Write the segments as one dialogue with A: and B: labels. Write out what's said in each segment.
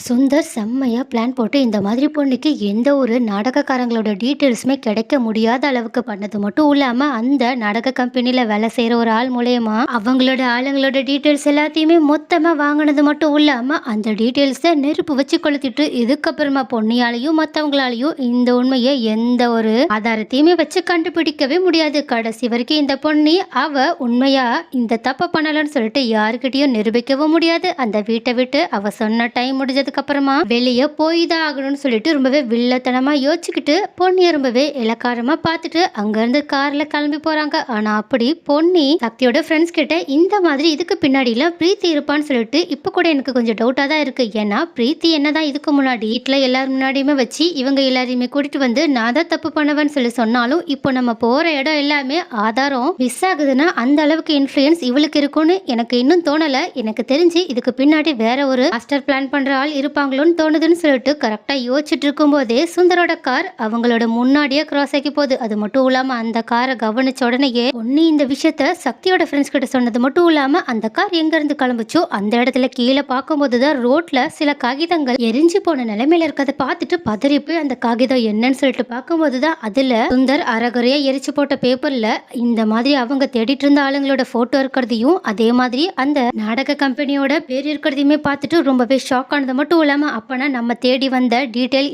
A: சுந்தர் செம்மையா பிளான் போட்டு இந்த மாதிரி பொண்ணுக்கு எந்த ஒரு நாடகக்காரங்களோட டீட்டெயில்ஸுமே கிடைக்க முடியாத அளவுக்கு பண்ணது மட்டும் இல்லாம, அந்த நாடக கம்பெனில வேலை செய்ற ஒரு ஆள் மூலியமா அவங்களோட ஆளுங்களோட டீட்டெயில்ஸ் எல்லாத்தையுமே மொத்தமா வாங்குனது மட்டும் இல்லாம, அந்த டீட்டெயில்ஸ நெருப்பு வச்சு கொளுத்திட்டு, இதுக்கப்புறமா பொன்னியாலயும் மத்தவங்களாலயும் இந்த உண்மைய எந்த ஒரு ஆதாரத்தையுமே வச்சு கண்டுபிடிக்கவே முடியாது. கடைசி வரைக்கும் இந்த பொண்ணு அவ உண்மையா இந்த தப்ப பண்ணலன்னு சொல்லிட்டு யாருக்கிட்டயும் நிரூபிக்கவும் முடியாது. அந்த வீட்ட விட்டு அவ சொன்ன டைம் முடிஞ்சதுக்கு அப்புறமா வெளிய போய் தான் ஆகணும்னு சொல்லிட்டு ரொம்பவே வில்லத்தனமா யோசிச்சுக்கிட்டு பொன்னிய ரொம்பவே இளக்காரமா பார்த்துட்டு அங்கிருந்து கார்ல கிளம்பி போறாங்க. ஆனா அப்படி பொன்னி சக்தியோட ஃப்ரெண்ட்ஸ் கிட்ட இந்த மாதிரி இதுக்கு பின்னாடி எல்லாம் பிரீத்தி இருப்பான்னு சொல்லிட்டு இப்ப கூட எனக்கு கொஞ்சம் டவுட்டா தான் இருக்கு. ஏன்னா பிரீத்தி என்னதான் இதுக்கு முன்னாடி வீட்டுல எல்லாரும் முன்னாடியுமே வச்சு இவங்க எல்லாரையுமே கூட்டிட்டு வந்து நான் தான் தப்பு பண்ணுவேன்னு சொல்லி சொன்னாலும், இப்போ நம்ம போற இடம் எல்லாமே ஆதாரம் மிஸ் ஆகுதுன்னா அந்த அளவுக்கு இன்ஃப்ளூயன்ஸ் இவளுக்கு இருக்கும்னு எனக்கு இன்னும் தோணல. எனக்கு தெரிஞ்சு இதுக்கு பின்னாடி வேற ஒரு மாஸ்டர் பிளான் பண்ற ஆள் இருப்பாங்களோன்னு தோணுதுன்னு சொல்லிட்டு கரெக்டா யோசிச்சுட்டு இருக்கும் போதே சுந்தரோட கார் அவங்களோட முன்னாடியே கிராஸ் ஆகி போகுது. அது மட்டும் இல்லாம அந்த காரை கவனிச்ச உடனேயே பொன்னி இந்த விஷயத்த சக்தியோட ஃப்ரெண்ட்ஸ் கிட்ட சொன்னது மட்டும் இல்லாம அந்த கார் எங்க இருந்து கிளம்புச்சோ அந்த இடத்துல கீழே பார்க்கும்போதுதான் ரோட்ல சில காகிதங்கள் எரிஞ்சு போன நிலைமையில இருக்கிறத பார்த்துட்டு பதறி போய் அந்த காகிதம் என்னன்னு சொல்லிட்டு பார்க்கும்போதுதான் அதுல சுந்தர் அறகுறையா எரிச்சு போட்ட பேப்பர்ல இந்த மாதிரி அவங்க தேடிட்டு இருந்த ஆளுங்களோட போட்டோ இருக்கிறதையும் அதே மாதிரி அந்த நாடக கம்பெனியோட பேர் இருக்கிறதையுமே பார்த்துட்டு ரொம்பவே ஷாக் ஆனது மட்டும் இல்லாம, அப்பனா நம்ம தேடி வந்த டீட்டெயில்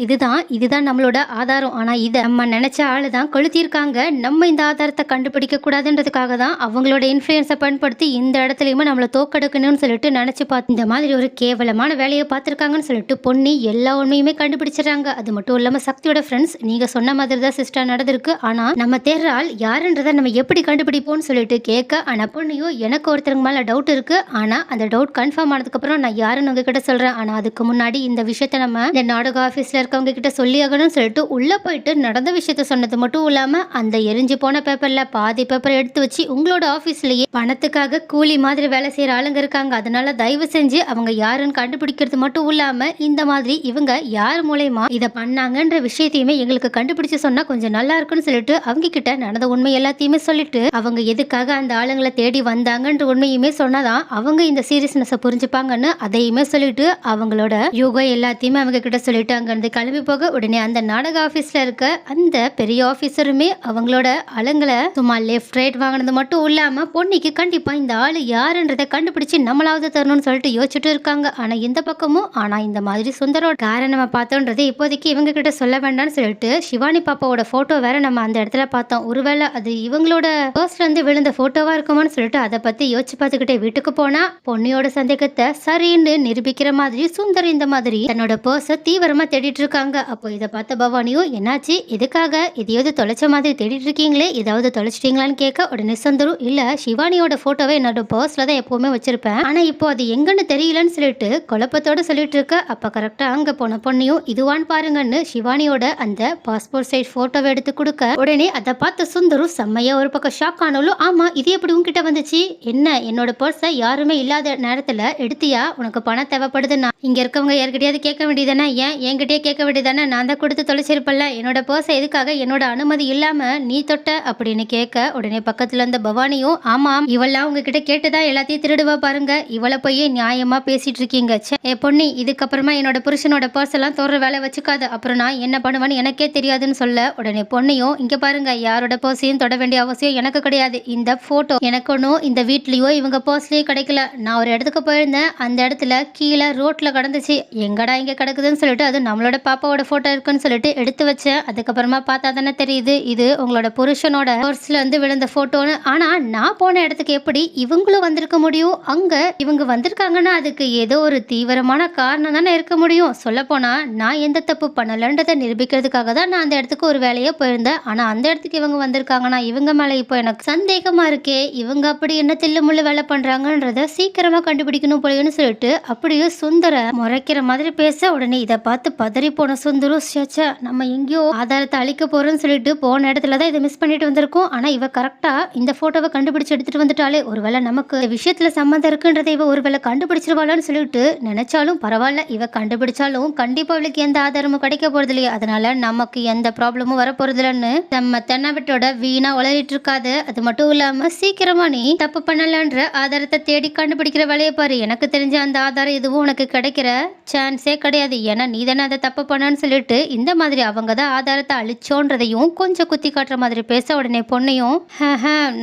A: இதுதான் நம்மளோட ஆதாரம். ஆனா இதை நம்ம நினைச்ச ஆளு தான் கொளுத்திருக்காங்க. நம்ம இந்த ஆதாரத்தை கண்டுபிடிக்க கூடாதுன்றதுக்காக தான் அவங்களோட இன்ஃபுளுன்ஸை பயன்படுத்தி இந்த இடத்துலயுமே நம்மளை தோக்கெடுக்கணும்னு சொல்லிட்டு நினைச்சு பார்த்து இந்த மாதிரி ஒரு கேவலமான வேலையை பார்த்துருக்காங்கன்னு சொல்லிட்டு பொன்னி எல்லா உண்மையுமே கண்டுபிடிச்சிடறாங்க. அது மட்டும் இல்லாம சக்தியோட ஃப்ரெண்ட்ஸ் நீங்க சொன்ன மாதிரி தான் சிஸ்டர் நடந்திருக்கு. ஆனா நம்ம தேடுற ஆள் யாருன்றதை நம்ம எப்படி கண்டுபிடிப்போம்னு சொல்லிட்டு கேட்க, ஆனா பொண்ணியோ எனக்கு ஒருத்தருக்கு மேல டவுட் இருக்கு. ஆனா அந்த டவுட் கன்ஃபார்ம் ஆனதுக்கு அப்புறம் நான் யாருன்னு உங்ககிட்ட சொல்றேன். ஆனா அதுக்கு முன்னாடி இந்த விஷயத்த நம்ம இந்த நாடக ஆபீஸ்ல இருக்கவங்க கிட்ட சொல்லி ஆகணும்னு சொல்லிட்டு உள்ள போயிட்டு நடந்த விஷயத்த சொன்னது மட்டும் இல்லாம அந்த எரிஞ்சு போன பேப்பர்ல பாதி பேப்பர் எடுத்து வச்சு உங்களோட ஆபீஸ்லயே பணத்துக்காக கூலி மாதிரி வேலை செய்யற ஆளுங்க இருக்காங்க, அதனால தயவு செஞ்சு அவங்க யாருன்னு கண்டுபிடிக்கிறது மட்டும் இல்லாம இந்த மாதிரி இவங்க யார் மூலயமா இதை பண்ணாங்கன்ற விஷயத்தையுமே எங்களுக்கு கண்டுபிடிச்சு சொன்னா கொஞ்சம் நல்லா இருக்குன்னு சொல்லிட்டு அவங்க கிட்ட நடந்த உண்மை எல்லாத்தையுமே சொல்லிட்டு அவங்க எதுக்காக அந்த ஆளுங்களை தேடி வந்தாங்கன்ற உண்மையுமே சொன்னதான் அவங்க இந்த சீரியஸ்னஸை புரிஞ்சுப்பாங்கன்னு அதையுமே சொல்லிட்டு அவங்களோட யோகம் எல்லாத்தையுமே அவங்க கிட்ட சொல்லிட்டு அங்கிருந்து கிளம்பி போக, உடனே அந்த நாடக ஆபீஸ்ல இருக்க அந்த பெரிய ஆபீசருமே அவங்களோட ஆளுங்களை சும்மா லெஃப்ட் ரைட் வாங்கினது மட்டும் இல்லாம பொன்னிக்கு கண்டிப்பா இந்த ஆளு யாருன்றதை கண்டுபிடிச்சு நம்மளாவது தரணும்னு சொல்லிட்டு யோசிச்சுட்டு இருக்காங்க. ஆனா இந்த பக்கமும் இந்த மாதிரி சுந்தரோட காரை நம்ம பார்த்தோன்றது இப்போதைக்கு இவங்க கிட்ட சொல்ல வேண்டாம்னு சொல்லிட்டு சிவானி பாப்பாவோட போட்டோ வேற நம்ம அந்த இடத்துல பார்த்தோம். ஒருவேளை அது இவங்களோட பர்ஸ்ல இருந்து விழுந்த போட்டோவா இருக்குமான்னு சொல்லிட்டு அதை பத்தி யோசிச்சு பார்த்துக்கிட்டே வீட்டுக்கு போனா பொன்னியோட சந்தேகத்தை சரின்னு நிரூபிக்கிற மாதிரி சுந்தர் இந்த மாதிரி தன்னோட பர்ஸை தீவிரமா தேடிட்டு இருக்காங்க. அப்போ இதை பார்த்த பவானியும் என்னாச்சு, எதுக்காக எதையாவது தொலைச்ச மாதிரி தேடிட்டு இருக்கீங்களே, ஏதாவது தொலைச்சிட்டீங்களான்னு கேட்க, உடனே சுந்தரும் இல்ல சிவானியோட போட்டோவை என்னோட பர்ஸ்ல தான் எப்பவுமே வச்சிருப்பேன், ஆனா இப்போ அது எங்கன்னு தெரியலன்னு சொல்லிட்டு குழப்பத்தோட சொல்லிட்டு இருக்க, அப்ப கரெக்டா அங்க போன பொண்ணையும் இதுவான்னு பாருங்கன்னு சிவானியோட அந்த பாஸ்போர்ட் சைஸ் போட்டோவை எடுத்து கொடுக்க, உடனே அதை பார்த்த சுந்தரும் செம்மையா ஒரு பக்கம் ஷாக் ஆனாலும் ஆமா இது எப்படி உங்ககிட்ட வந்துச்சு, என்ன என்னோட பர்ஸை யாருமே இல்லாத நேரத்துல எடுத்தியா, உனக்கு பணம் தேவைப்படுதுன்னா இங்க இருக்கவங்க யார்கிட்டயாவது கேட்க வேண்டியதானே, ஏன் என்கிட்டயே கேட்க வேண்டியதானே, நான் தான் கொடுத்து தொலைச்சிருப்பல்ல, என்னோட பர்ஸை எதுக்காக என்னோட அனுமதி இல்லாம நீ தொட்ட அப்படின்னு கேட்க, உடனே பக்கத்துல இருந்த பவானியும் ஆமாம் இவெல்லாம் உங்ககிட்ட கேட்டுதான் எல்லாத்தையும் திருடுவா பாருங்க, இவளை போய் நியாயமா பேசிட்டு இருக்கீங்க, ஏ பொன்னி இதுக்கப்புறமா என்னோட புருஷனோட பர்ஸ் எல்லாம் தோற வேலை வச்சுக்காது, அப்புறம் நான் என்ன பண்ணுவேன்னு எனக்கே தெரியாதுன்னு சொல்ல, உடனே பொண்ணையும் இங்க பாருங்க யாரோட பர்ஸையும் தொட வேண்டிய அவசியம் எனக்கு கிடையாது, இந்த போட்டோ எனக்கு ஒன்றும் இந்த வீட்லயோ இவங்க பர்ஸ்லயோ கிடைக்கல, நான் ஒரு இடத்துக்கு போயிருந்தேன், அந்த இடத்துல கீழே ரோட்ல கடந்துச்சு, எங்கடா இங்க கிடக்குதுன்னு சொல்லிட்டு அது நம்மளோட பாப்பாவோட போட்டோ இருக்குன்னு சொல்லிட்டு எடுத்து வச்சேன், அதுக்கப்புறமா பார்த்தா தானே தெரியுது இது உங்களோட புருஷனோட பர்ஸ்ல இருந்து விழுந்த போட்டோன்னு, ஆனா நான் போன இடத்துக்கு எப்படி இவங்களும் வந்திருக்க முடியும், அங்க இவங்க வந்திருக்காங்கன்னா அதுக்கு ஏதோ ஒரு தீவிரமான காரணம் தானே இருக்க முடியும், சொல்ல போனா நான் எந்த தப்பு பண்ணலன்றதை நிரூபிக்கிறதுக்காக தான் நான் அந்த இடத்துக்கு ஒரு வேலையை போயிருந்தேன், ஆனா அந்த இடத்துக்கு இவங்க வந்திருக்காங்கன்னா இவங்க மேல இப்போ எனக்கு சந்தேகமா இருக்கே, இவங்க அப்படி என்ன தில்லுமுள்ளு வேலை பண்றாங்கன்றத சீக்கிரமா கண்டுபிடிக்கணும் போலன்னு சொல்லிட்டு அப்படியே சுந்தர முறைக்கிற மாதிரி பேச, உடனே இதை பார்த்து பதறி போன சுந்தரும் சேச்சா நம்ம எங்கேயோ ஆதாரத்தை அழிக்க போறோம்னு சொல்லிட்டு போன இடத்துல தான் இதை மிஸ் பண்ணிட்டு வந்திருக்கோம், ஆனா இவ கரெக்டா இந்த போட்டோவை கண்டுபிடிச்சு எடுத்துட்டு வந்துட்டாலே, ஒருவேளை நமக்கு இந்த விஷயத்துல சம்மந்தம் இருக்குன்றதை இவ ஒருவேளை கண்டுபிடிச்சிருவாளான்னு சொல்லிட்டு நினைச்சாலும் பரவாயில்ல, இவ கண்டுபிடிச்சாலும் கண்டிப்பா அவளுக்கு எந்த ஆதாரமும் கிடைக்க போறது இல்லையா, அதனால நமக்கு எந்த ப்ராப்ளமும் வர போறது இல்லைன்னு நம்ம தென்னாவட்டோட வீணா உளறிட்டு இருக்காது, அது மட்டும் இல்லாம சீக்கிரமா நீ தப்பு பண்ணலன்ற ஆதாரத்தை தேடி கண்டுபிடிக்கிற வேலையை பாரு, எனக்கு தெரிஞ்ச அந்த ஆதாரம் எதுவும் உனக்கு கிடைக்கிற சான்ஸே கிடையாது. ஏன்னா நீ தானே அதை தப்பு பண்ணன்னு சொல்லிட்டு இந்த மாதிரி அவங்க தான் ஆதாரத்தை அழிச்சோன்றதையும் கொஞ்சம் குத்தி காட்டுற மாதிரி பேச உடனே பொண்ணையும்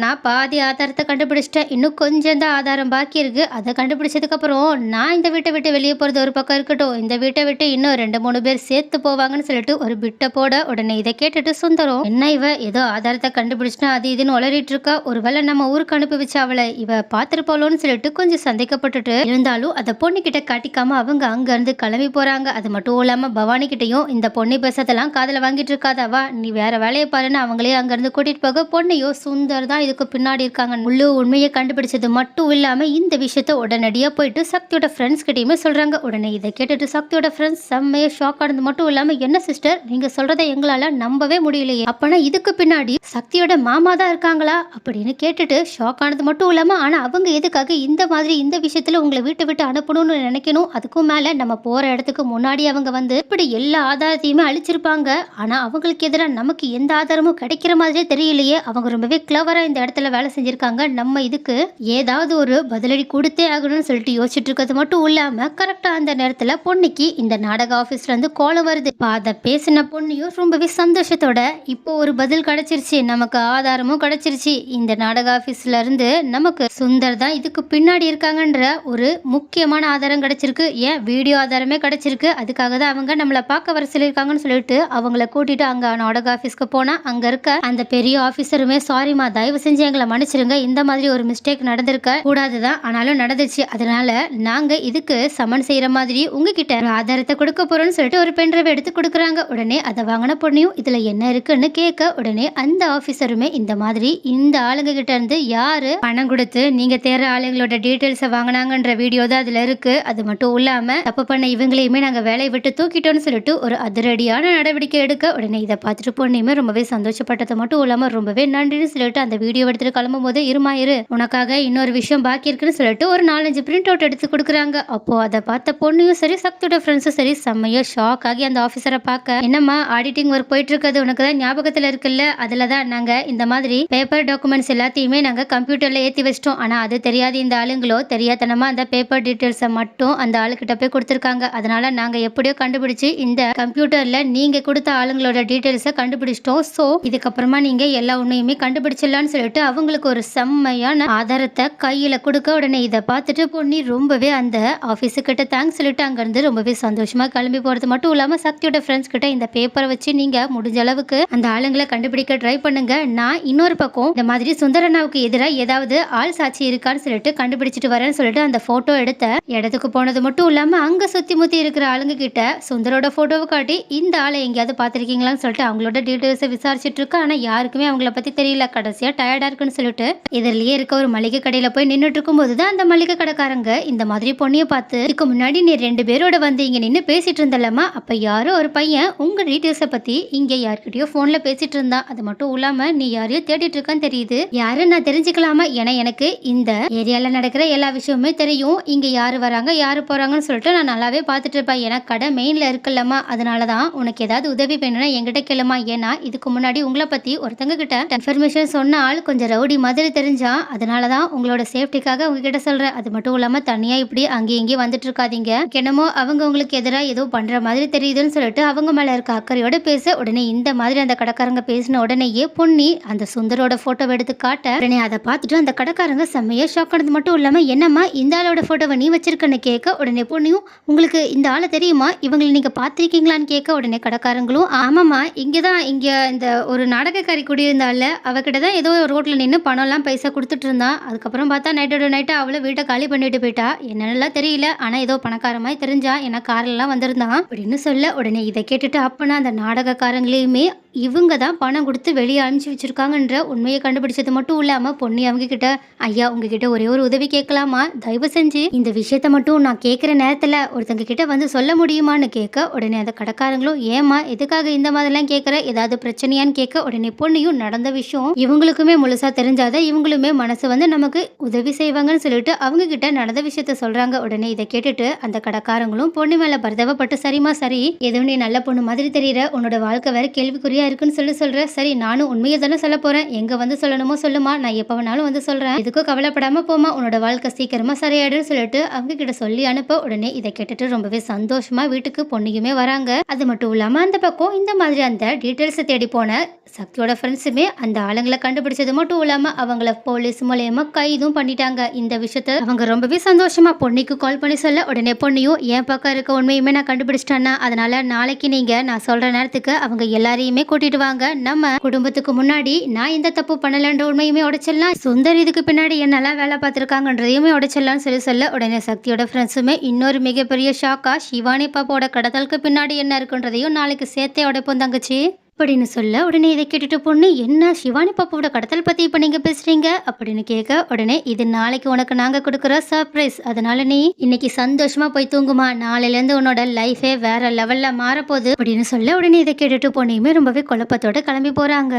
A: நான் பாதி ஆதாரத்தை கண்டுபிடிச்சிட்டேன், இன்னும் கொஞ்சம் தான் ஆதாரம் பாக்கி இருக்கு. அதை கண்டுபிடிச்சதுக்கு அப்புறம் நான் இந்த வீட்டை விட்டு வெளியே போறது ஒரு பக்கம் இருக்கட்டும், இந்த வீட்டை விட்டு இன்னும் 2-3 பேர் சேர்த்து போவாங்கன்னு சொல்லிட்டு ஒரு பிட்ட போட உடனே இதை கேட்டுட்டு சுந்தரம் என்ன இவ ஏதோ ஆதாரத்தை கண்டுபிடிச்சினா அது இதுன்னு உளறிட்டு இருக்கா, ஒருவேளை நம்ம ஊருக்கு அனுப்பி வச்சு அவளை இவ பாத்துருப்பாளோன்னு சொல்லிட்டு கொஞ்சம் சந்தேகப்பட்டுட்டு இருந்தாலும் அதை பொண்ணு கிட்ட காட்டிக்காம அவங்க அங்க இருந்து கிளம்பி போறாங்க. அது மட்டும் இல்லாம பவானி கிட்டையும் இந்த பொண்ணு பேசத்தெல்லாம் காதல வாங்கிட்டு இருக்காதவா, நீ வேற வேலையை பாருன்னு அவங்களே அங்க இருந்து கூட்டிட்டு போக பொண்ணையோ சுந்தர் தான் இதுக்கு பின்னாடி இருக்காங்க முழு உண்மையை கண்டுபிடிச்சது மட்டும் இல்லாம இந்த விஷயத்த உடனடியா போயிட்டு சக்தியோட ஃப்ரெண்ட்ஸ் கிட்டயுமே சொல்றாங்க. உடனே இதை கேட்டுட்டு சக்தியோட ஃப்ரெண்ட்ஸ் செம்மைய ஷாக் ஆனது மட்டும் இல்லாம என்ன சிஸ்டர் நீங்க சொல்றதை எங்களால நம்பவே முடியலையே, அப்பனா இதுக்கு பின்னாடி சக்தியோட மாமா தான் இருக்காங்களா அப்படின்னு கேட்டுட்டு ஷாக் ஆனது மட்டும் இல்லாம ஆனா அவங்க எதுக்காக இந்த மாதிரி இந்த விஷயத்துல உங்களை வீட்டை விட்டு அனுப்பணும்னு நினைக்கணும், அதுக்கும் மேல நம்ம போற இடத்துக்கு முன்னாடி அவங்க வந்து இப்படி எல்லா ஆதாரத்தையுமே அழிச்சிருப்பாங்க, ஆனா அவங்களுக்கு எதிராக நமக்கு எந்த ஆதாரமும் கிடைக்கிற மாதிரியே தெரியலையே, அவங்க ரொம்பவே கிளவரா இந்த இடத்துல வேலை செஞ்சிருக்காங்க, நம்ம இதுக்கு ஏதாவது ஒரு பதிலடி கொடுத்தே ஆகணும்னு சொல்லிட்டு யோசிச்சுட்டு இருக்கிறது மட்டும் இல்லாம கரெக்டா அந்த நேரத்துல பொண்ணுக்கு இந்த நாடக ஆபீஸ்ல இருந்து கோலம் வருது. அதை பேசின பொண்ணையும் ரொம்பவே சந்தோஷத்தோட இப்போ ஒரு பதில் கிடைச்சிருச்சு, நமக்கு ஆதாரமும் கிடைச்சிருச்சு, இந்த நாடக ஆபீஸ்ல இருந்து நமக்கு சுந்தர் தான் இதுக்கு பின்னாடி இருக்காங்கன்ற ஒரு முக்கியமான ஆதாரம் கிடைச்சிருக்கு, ஏன் வீடியோ ஆதாரமே கிடைச்சிருக்கு, அதுக்காக தான் அவங்க நம்மளை பார்க்க வர சொல்லியிருக்காங்கன்னு சொல்லிட்டு அவங்கள கூட்டிட்டு அங்க நாடக ஆபீஸ்க்கு போனா அங்க இருக்க அந்த பெரிய ஆபீசருமே சாரிமா தயவு செஞ்சு எங்களை மன்னிச்சிருங்க, இந்த மாதிரி ஒரு மிஸ்டேக் நடந்திருக்க கூடாதுதான், ஆனாலும் நடந்துச்சு, அதனால நாங்க இதுக்கு சமன் செய்யற மாதிரி உங்ககிட்ட ஆதாரத்தை கொடுக்க போறோம்னு சொல்லிட்டு ஒரு பென்ட்ரைவ் எடுத்து கொடுக்குறாங்க. உடனே அதை வாங்கின பொண்ணையும் இதுல என்ன இருக்குன்னு கேட்க உடனே அந்த ஆபீசருமே இந்த மாதிரி இந்த ஆளுங்க கிட்ட இருந்து யாரு பணம் கொடுத்து நீங்க தேர்ற ஆளுங்களோட டீடைல்ஸை வாங்கினாங்கன்ற வீடியோ தான் அதுல இருக்கு, அது மட்டும் இல்லாம தப்பு பண்ண இவங்களையுமே நாங்க வேலையை விட்டு தூக்கிட்டோம்னு சொல்லிட்டு ஒரு அதிரடியான நடவடிக்கை எடுக்க உடனே இதை பார்த்துட்டு பொண்ணையுமே ரொம்பவே சந்தோஷப்பட்டது மட்டும் இல்லாம ரொம்பவே நன்றின்னு சொல்லிட்டு அந்த வீடியோ எடுத்துட்டு கிளம்பும் போது இருமாயிரு உனக்காக இன்னொரு விஷயம் பாக்கி இருக்குன்னு சொல்லிட்டு ஒரு 4-5 பிரிண்ட் அவுட் எடுத்து கொடுக்குறாங்க. அப்போ அதை பார்த்த பொண்ணையும் சரி சக்தியோட ஃப்ரெண்ட்ஸும் சரி செம்மையா ஷாக் ஆகி அந்த ஆஃபீஸரை பார்க்க என்னம்மா ஆடிட்டிங் ஒர்க் போயிட்டு இருக்கிறது உனக்கு தான் ஞாபகத்துல இருக்குல்ல, அதுல தான் நாங்க இந்த மாதிரி பேப்பர் டாக்குமெண்ட்ஸ் எல்லாத்தையுமே நாங்க கம்ப்யூட்டர்ல ஏத்தி வச்சிட்டோம், ஆனா அது தெரியாது இந்த ஆளுங்களோ தெரியாதனமா அந்த பேப்பர் டீடைல்ஸை மட்டும் அந்த ஆளுகிட்ட போய் கொடுத்துருக்காங்க, அதனால நாங்க எப்படியோ கண்டுபிடிச்சு இந்த கம்ப்யூட்டர்ல நீங்க கொடுத்த ஆளுங்களோட டீடைல்ஸை கண்டுபிடிச்சிட்டோம், சோ இதுக்கப்புறமா நீங்க எல்லா உண்மையுமே கண்டுபிடிச்சிடலாம்னு சொல்லிட்டு அவங்களுக்கு ஒரு செம்மையான ஆதாரத்தை கையில கொடுக்க உடனே இதை பார்த்துட்டு பொண்ணி ரொம்பவே அந்த ஆபீஸு கிட்ட தேங்க்ஸ் சொல்லிட்டு அங்க இருந்து ரொம்பவே சந்தோஷமா கிளம்பி போறது மட்டும் இல்லாம சக்தியோட ஃப்ரெண்ட்ஸ் கிட்ட இந்த பேப்பரை வச்சு நீங்க முடிஞ்ச அளவுக்கு அந்த ஆளுங்களை கண்டுபிடிக்க ட்ரை பண்ணுங்க, நான் இன்னொரு பக்கம் இந்த மாதிரி சுந்தரனாவுக்கு எதிராக ஏதாவது ஆள் சாட்சி இருக்கான்னு சொல்லிட்டு கண்டுபிடிச்சிட்டு வரேன்னு சொல்லிட்டு அந்த போட்டோ எடுத்த இடத்துக்கு போனது மட்டும் இல்லாம அங்க சுத்தி முத்தி இருக்கிற ஆளுங்க கிட்ட சுந்தரோட போட்டோவை காட்டி இந்த ஆளை எங்கேயாவது பாத்திருக்கீங்களான்னு சொல்லிட்டு அவங்களோட டீடைல்ஸை விசாரிச்சுட்டு இருக்கு, ஆனா யாருக்குமே அவங்கள பத்தி தெரியல, கடைசியா டயர்டா இருக்குன்னு சொல்லிட்டு இதுலயே இருக்க ஒரு மளிகை கடையில போய் நின்றுட்டு இருக்கும் போதுதான் அந்த மளிகை கடைக்காரங்க இந்த மாதிரி பொண்ணியை பார்த்து இதுக்கு முன்னாடி நீ 2 பேரோட வந்து இங்க நின்று பேசிட்டு இருந்தல்லமா, அப்ப யாரோ ஒரு பையன் உங்க டீடைல்ஸை பத்தி இங்க யார்கிட்டயோ போன்ல பேசிட்டு இருந்தான், அது மட்டும் இல்லாம நீ யாரையோ தேடிட்டு இருக்கான்னு தெரியுது, யாரு நான் தெரிஞ்சுக்கலாமா, ஏன்னா எனக்கு இந்த ஏரியால நடக்கிற எல்லா விஷயமுமே தெரியும், இங்க யாரு வராங்க யாரு போறாங்கன்னு சொல்லிட்டு நான் நல்லாவே பார்த்துட்டு இருப்பேன், ஏன்னா கடை மெயின்ல இருக்குல்லம்மா, அதனாலதான் உனக்கு ஏதாவது உதவி வேணும்னா என்கிட்ட கேளுமா, ஏன்னா இதுக்கு முன்னாடி உங்களை பத்தி ஒருத்தங்க கிட்ட இன்ஃபர்மேஷன் சொன்ன ஆள் கொஞ்சம் ரவுடி மாதிரி தெரிஞ்சா, அதனாலதான் உங்களோட சேஃப்டிக்காக உங்ககிட்ட சொல்றேன், அது மட்டும் இல்லாம தனியா இப்படி அங்கேயும் இங்கேயும் வந்துட்டு இருக்காதீங்க, என்னமோ அவங்க உங்களுக்கு எதிராக ஏதோ பண்ற மாதிரி தெரியுதுன்னு சொல்லிட்டு அவங்க மேல இருக்க அக்கறையோட பேச உடனே இந்த மாதிரி அந்த கடைக்காரங்க பேசின உடனேயே பொண்ணி அந்த சுந்தரோட போட்டோவை எடுத்து காட்ட உடனே அதை பார்த்துட்டு அந்த கடைக்காரங்க செம்மையா ஷாக் ஆனது மட்டும் இல்லாம என்னம்மா இந்த ஆளோட போட்டோவை நீ வச்சிருக்கன்னு கேட்க உடனே பொண்ணியும் உங்களுக்கு இந்த ஆளை தெரியுமா, இவங்களை நீங்க பார்த்திருக்கீங்களான்னு கேட்க உடனே கடைக்காரங்களும் ஆமாம்மா இங்கதான் இங்க இந்த ஒரு நாடகக்காரி குடியிருந்தால அவகிட்ட தான் ஏதோ ரோட்ல நின்று பணம்லாம் பைசா கொடுத்துட்டு இருந்தா, அதுக்கப்புறம் பார்த்தா நைட்டோட நைட்டு அவளை வீட்டை காலி பண்ணிட்டு போயிட்டா, என்னென்னலாம் தெரியல, ஆனா ஏதோ பணக்காரமாய் தெரிஞ்சா என்ன கார்லாம் வந்திருந்தான் அப்படின்னு சொல்ல உடனே இதை கேட்டுட்டு அப்பனா அந்த நாடகக்காரங்களையுமே இவங்க தான் பணம் கொடுத்து வெளியே அனுப்பிச்சு வச்சிருக்காங்கன்ற உண்மையை கண்டுபிடிச்சது மட்டும் இல்லாம பொண்ணி அவங்க கிட்ட ஐயா உங்ககிட்ட ஒரே ஒரு உதவி கேட்கலாமா, தயவு செஞ்சு இந்த விஷயத்த மட்டும் நான் கேட்குற நேரத்துல ஒருத்தங்க கிட்ட வந்து சொல்ல முடியுமான்னு கேட்க உடனே அந்த கடைக்காரங்களும் ஏமா எதுக்காக இந்த மாதிரிலாம் கேட்குற, ஏதாவது பிரச்சனையான்னு கேட்க உடனே பொண்ணியும் நடந்த விஷயம் இவங்களுக்குமே முழுசா தெரிஞ்சாதான் இவங்களுமே மனசு வந்து நமக்கு உதவி செய்வாங்கன்னு சொல்லிட்டு அவங்க கிட்ட நடந்த விஷயத்த சொல்றாங்க. உடனே இதை கேட்டுட்டு அந்த கடைக்காரங்களும் பொண்ணு மேல பரிதாபப்பட்டு சரிமா சரி எதுவும் நீ நல்ல பொண்ணு மாதிரி தெரியற, உன்னோட வாழ்க்கை வேற கேள்விக்குறியா இருக்குன்னு சொல்ற, சரி நானும் உண்மையை தானே சொல்ல போறேன், எங்க வந்து சொல்லணுமோ சொல்லுமா, நான் எப்ப வேணாலும் வந்து சொல்றேன், எதுக்கும் கவலைப்படாம போமா, உன்னோட வாழ்க்கை சீக்கிரமா சரியாயிடுன்னு சொல்லிட்டு அவங்க கிட்ட சொல்லி அனுப்ப உடனே உடனே இதை கேட்டுட்டு ரொம்பவே சந்தோஷமா வீட்டுக்கு பொண்ணுக்குமே வராங்க. அது மட்டும் இல்லாம அந்த பக்கம் இந்த மாதிரி அந்த டீட்டெயில்ஸ் தேடி போன சக்தியோட ஃப்ரெண்ட்ஸுமே அந்த ஆளுங்களை கண்டுபிடிச்சது மட்டும் இல்லாம அவங்கள போலீஸ் மூலியமா கைதும் பண்ணிட்டாங்க. இந்த விஷயத்த அவங்க ரொம்பவே சந்தோஷமா பொன்னிக்கு கால் பண்ணி சொல்ல உடனே பொன்னியும் என் பக்கம் இருக்க உண்மையுமே நான் கண்டுபிடிச்சிட்டேன்னா அதனால நாளைக்கு நீங்க நான் சொல்ற நேரத்துக்கு அவங்க எல்லாரையுமே கூட்டிட்டு வாங்க. நம்ம குடும்பத்துக்கு முன்னாடி நான் எந்த தப்பு பண்ணலன்ற உண்மையுமே உடைச்சிடலாம். சுந்தர் இதுக்கு பின்னாடி என்னெல்லாம் வேலை பார்த்திருக்காங்கன்றதையுமே உடைச்சிடலாம்னு சொல்ல உடனே சக்தியோட ஃப்ரெண்ட்ஸுமே இன்னொரு மிகப்பெரிய ஷாக்கா ஷிவானி பாப்பாவோட கடத்தலுக்கு பின்னாடி என்ன இருக்குன்றதையும் நாளைக்கு சேர்த்தே உடைப்போம் தங்கச்சி அப்படின்னு சொல்ல உடனே இதை கேட்டுட்டு பொண்ணு என்ன சிவானி பாப்பாவோட கடத்தல் பத்தி இப்ப நீங்க பேசுறீங்க அப்படின்னு கேட்க உடனே இது நாளைக்கு உனக்கு நாங்க கொடுக்குற சர்ப்ரைஸ். அதனால நீ இன்னைக்கு சந்தோஷமா போய் தூங்குமா, நாளையில இருந்து உன்னோட லைஃபே வேற லெவல்ல மாறப்போகுது அப்படின்னு சொல்ல உடனே இதை கேட்டுட்டு பொண்ணையுமே ரொம்பவே குழப்பத்தோட கிளம்பி போறாங்க.